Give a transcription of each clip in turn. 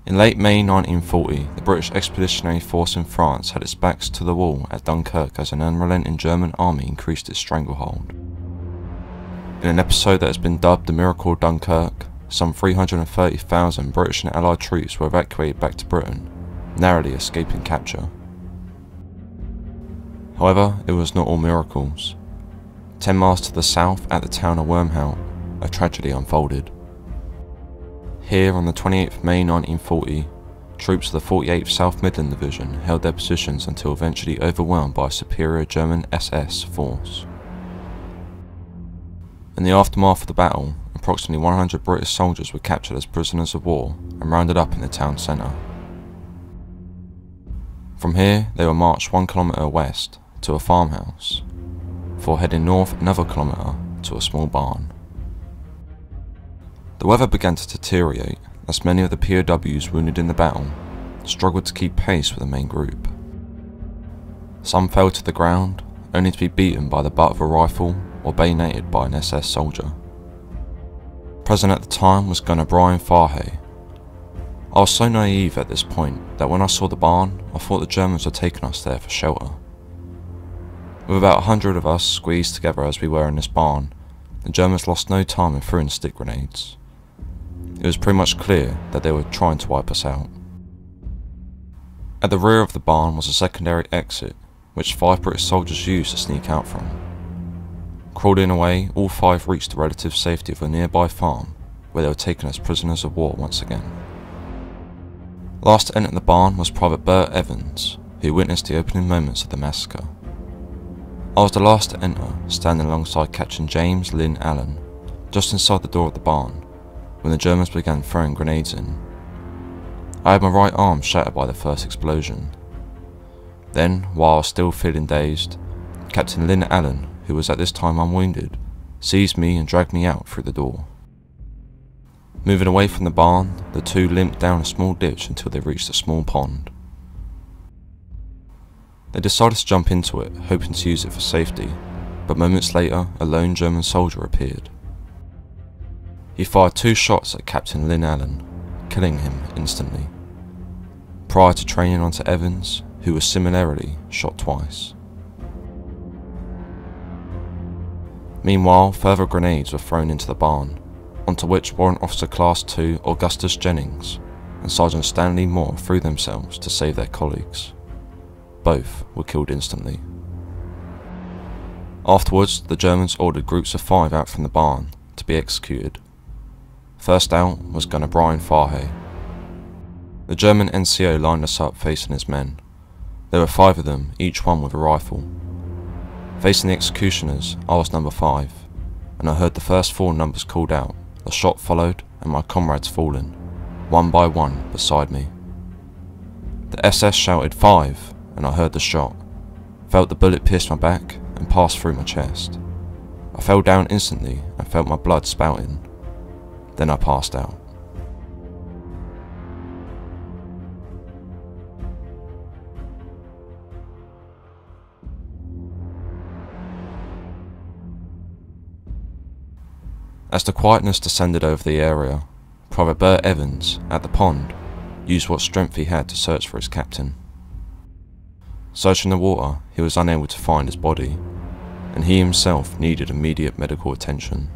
In late May 1940, the British Expeditionary Force in France had its backs to the wall at Dunkirk as an unrelenting German army increased its stranglehold. In an episode that has been dubbed the Miracle of Dunkirk, some 330,000 British and Allied troops were evacuated back to Britain, narrowly escaping capture. However, it was not all miracles. 10 miles to the south at the town of Wormhout, a tragedy unfolded. Here on the 28th of May 1940, troops of the 48th South Midland Division held their positions until eventually overwhelmed by a superior German SS force. In the aftermath of the battle, approximately 100 British soldiers were captured as prisoners of war and rounded up in the town centre. From here, they were marched 1 kilometre west to a farmhouse, before heading north another kilometre to a small barn. The weather began to deteriorate as many of the POWs wounded in the battle struggled to keep pace with the main group. Some fell to the ground, only to be beaten by the butt of a rifle or bayoneted by an SS soldier. Present at the time was Gunner Brian Fahey. I was so naive at this point that when I saw the barn, I thought the Germans were taking us there for shelter. With about 100 of us squeezed together as we were in this barn, the Germans lost no time in throwing stick grenades. It was pretty much clear that they were trying to wipe us out. At the rear of the barn was a secondary exit, which 5 British soldiers used to sneak out from. Crawling away, all 5 reached the relative safety of a nearby farm, where they were taken as prisoners of war once again. Last to enter the barn was Private Bert Evans, who witnessed the opening moments of the massacre. I was the last to enter, standing alongside Captain James Lynn Allen, just inside the door of the barn, when the Germans began throwing grenades in. I had my right arm shattered by the first explosion. Then, while I was still feeling dazed, Captain Lynn Allen, who was at this time unwounded, seized me and dragged me out through the door. Moving away from the barn, the two limped down a small ditch until they reached a small pond. They decided to jump into it, hoping to use it for safety, but moments later a lone German soldier appeared. He fired 2 shots at Captain Lynn Allen, killing him instantly, prior to training onto Evans, who was similarly shot twice. Meanwhile, further grenades were thrown into the barn, onto which Warrant Officer Class 2 Augustus Jennings and Sergeant Stanley Moore threw themselves to save their colleagues. Both were killed instantly. Afterwards, the Germans ordered groups of 5 out from the barn to be executed. First out was Gunner Brian Fahey. The German NCO lined us up facing his men. There were 5 of them, each one with a rifle. Facing the executioners, I was number 5, and I heard the first 4 numbers called out, the shot followed, and my comrades falling, one by one, beside me. The SS shouted 5, and I heard the shot, felt the bullet pierce my back and pass through my chest. I fell down instantly and felt my blood spouting. Then I passed out. As the quietness descended over the area, Private Bert Evans, at the pond, used what strength he had to search for his captain. Searching the water, he was unable to find his body, and he himself needed immediate medical attention.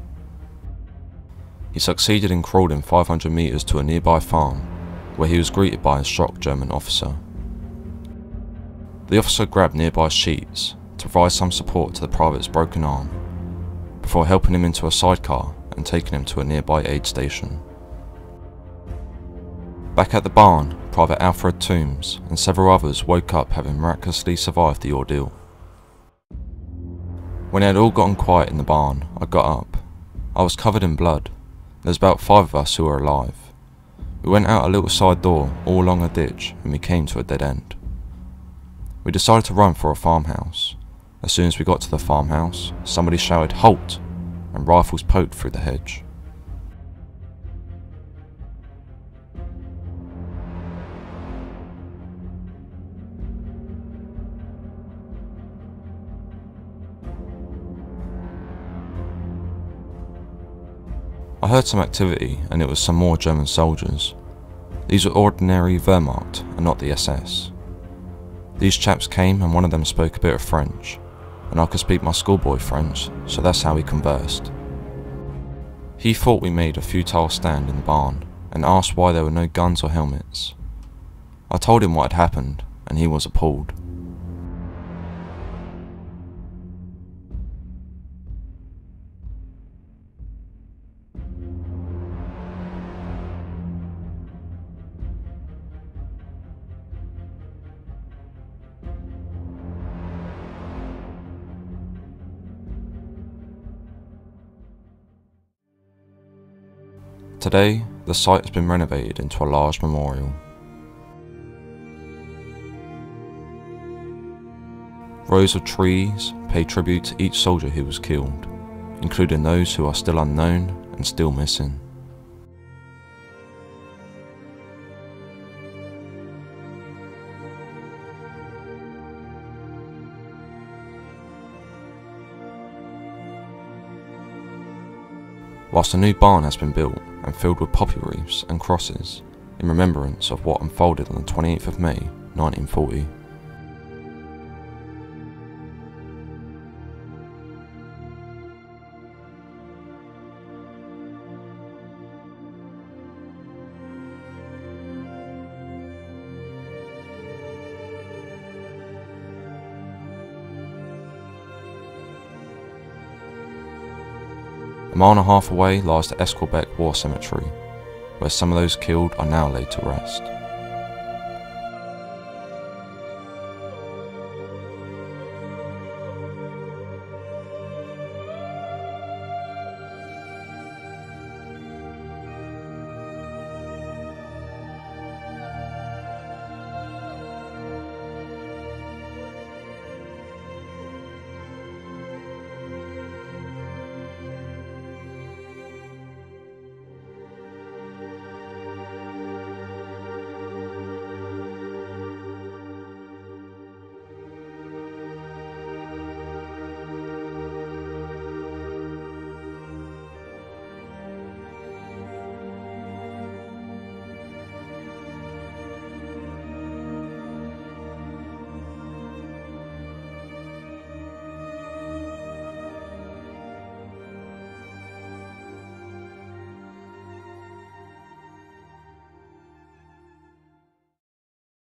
He succeeded in crawling 500 metres to a nearby farm, where he was greeted by a shocked German officer. The officer grabbed nearby sheets to provide some support to the private's broken arm, before helping him into a sidecar and taking him to a nearby aid station. Back at the barn, Private Alfred Toombs and several others woke up having miraculously survived the ordeal. When it had all gotten quiet in the barn, I got up. I was covered in blood. There was about 5 of us who were alive. We went out a little side door all along a ditch and we came to a dead end. We decided to run for a farmhouse. As soon as we got to the farmhouse, somebody shouted "Halt!" and rifles poked through the hedge. I heard some activity and it was some more German soldiers. These were ordinary Wehrmacht and not the SS. These chaps came and one of them spoke a bit of French, and I could speak my schoolboy French, so that's how we conversed. He thought we made a futile stand in the barn and asked why there were no guns or helmets. I told him what had happened and he was appalled. Today, the site has been renovated into a large memorial. Rows of trees pay tribute to each soldier who was killed, including those who are still unknown and still missing. Whilst a new barn has been built and filled with poppy wreaths and crosses in remembrance of what unfolded on the 28th of May 1940. A mile and a half away lies the Esquelbec War Cemetery, where some of those killed are now laid to rest.